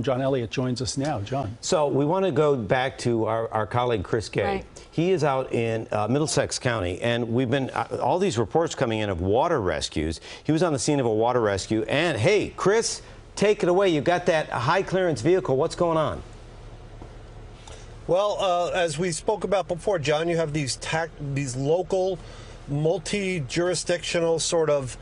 John Elliott joins us now. John. So we want to go back to our colleague Chris Gay. Right. He is out in Middlesex County, and we've been all these reports coming in of water rescues. He was on the scene of a water rescue, and hey, Chris, take it away. You've got that high clearance vehicle. What's going on? Well, as we spoke about before, John, you have these local, multi-jurisdictional sort of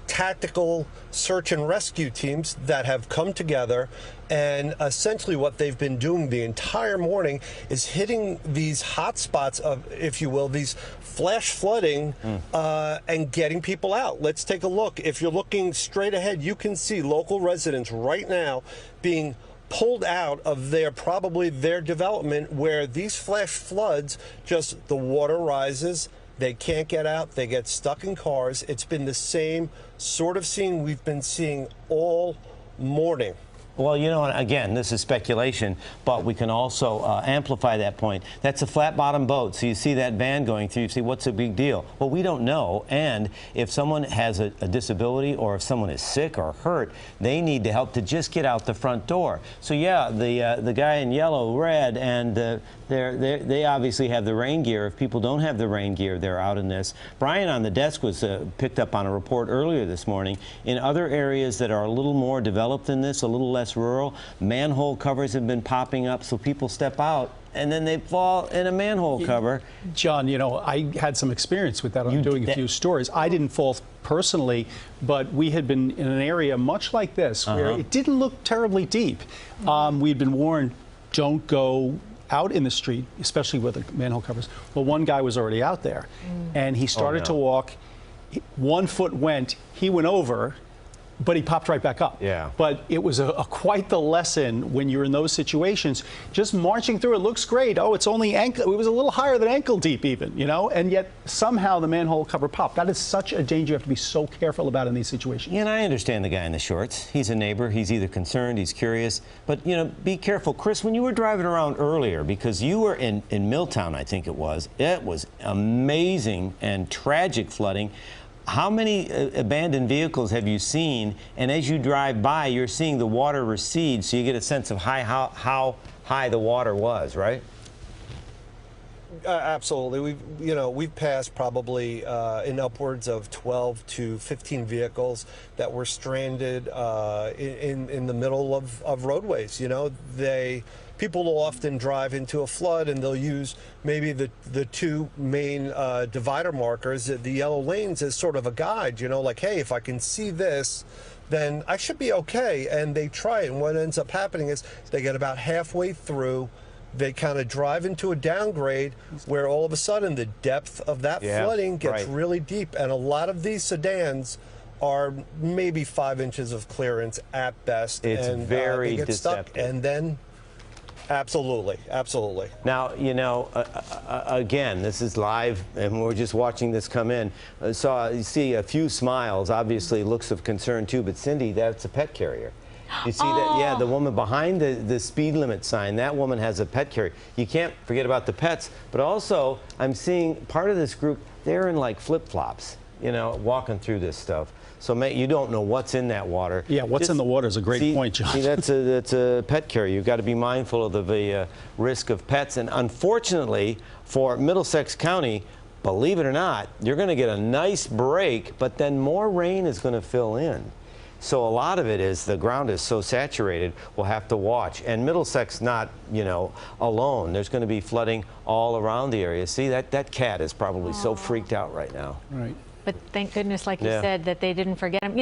tactical search and rescue teams that have come together, and essentially what they've been doing the entire morning is hitting these hot spots of, if you will, these flash flooding and getting people out. Let's take a look. If you're looking straight ahead, you can see local residents right now being pulled out of probably their development, where these flash floods, just the water rises, they can't get out, they get stuck in cars. It's been the same sort of scene we've been seeing all morning. Well, you know, again, this is speculation, but we can also amplify that point. That's a flat-bottom boat, so you see that van going through, you see, what's the big deal? Well, we don't know, and if someone has a disability or if someone is sick or hurt, they need to help to just get out the front door. So, yeah, the guy in yellow, red, and they obviously have the rain gear. If people don't have the rain gear, they're out in this. Brian on the desk was picked up on a report earlier this morning. In other areas that are a little more developed than this, a little less rural, manhole covers have been popping up, so people step out and then they fall in a manhole cover. John, you know, I had some experience with that on doing a few stories. I didn't fall personally, but we had been in an area much like this where it didn't look terribly deep. We'd been warned, don't go out in the street, especially with the manhole covers. Well, one guy was already out there, and he started to walk. 1 foot went, he went over, but he popped right back up. Yeah. But it was quite the lesson when you're in those situations. Just marching through, it looks great. Oh, it's only ankle. It was a little higher than ankle deep even, you know, and yet somehow the manhole cover popped. That is such a danger you have to be so careful about in these situations. Yeah, and I understand the guy in the shorts. He's a neighbor. He's either concerned, he's curious. But, you know, be careful. Chris, when you were driving around earlier, because you were in Milltown, I think it was amazing and tragic flooding. How many abandoned vehicles have you seen? And as you drive by, you're seeing the water recede, so you get a sense of how high the water was, right? Absolutely. We've passed probably in upwards of 12 to 15 vehicles that were stranded in the middle of roadways. You know, people will often drive into a flood and they'll use maybe the two main divider markers, the yellow lanes, as sort of a guide, you know, like, hey, if I can see this, then I should be okay. And they try it, and what ends up happening is they get about halfway through, they kind of drive into a downgrade where all of a sudden the depth of that flooding gets really deep, and a lot of these sedans are maybe 5 inches of clearance at best. It's very they get deceptive. stuck, and then absolutely. Now, you know, again, this is live, and we're just watching this come in. So you see a few smiles, obviously looks of concern too, but Cindy, that's a pet carrier. You see that? Yeah, the woman behind the speed limit sign, that woman has a pet carrier. You can't forget about the pets, but also I'm seeing part of this group, they're in like flip-flops, you know, walking through this stuff. So you don't know what's in that water. Yeah, what's in the water is a great point, John. See, that's a pet carrier. You've got to be mindful of the risk of pets. And unfortunately, for Middlesex County, believe it or not, you're going to get a nice break, but then more rain is going to fill in. So a lot of it is the ground is so saturated, we'll have to watch. And Middlesex not, you know, alone. There's going to be flooding all around the area. See, that cat is probably so freaked out right now. Right. But thank goodness, like you said, that they didn't forget him.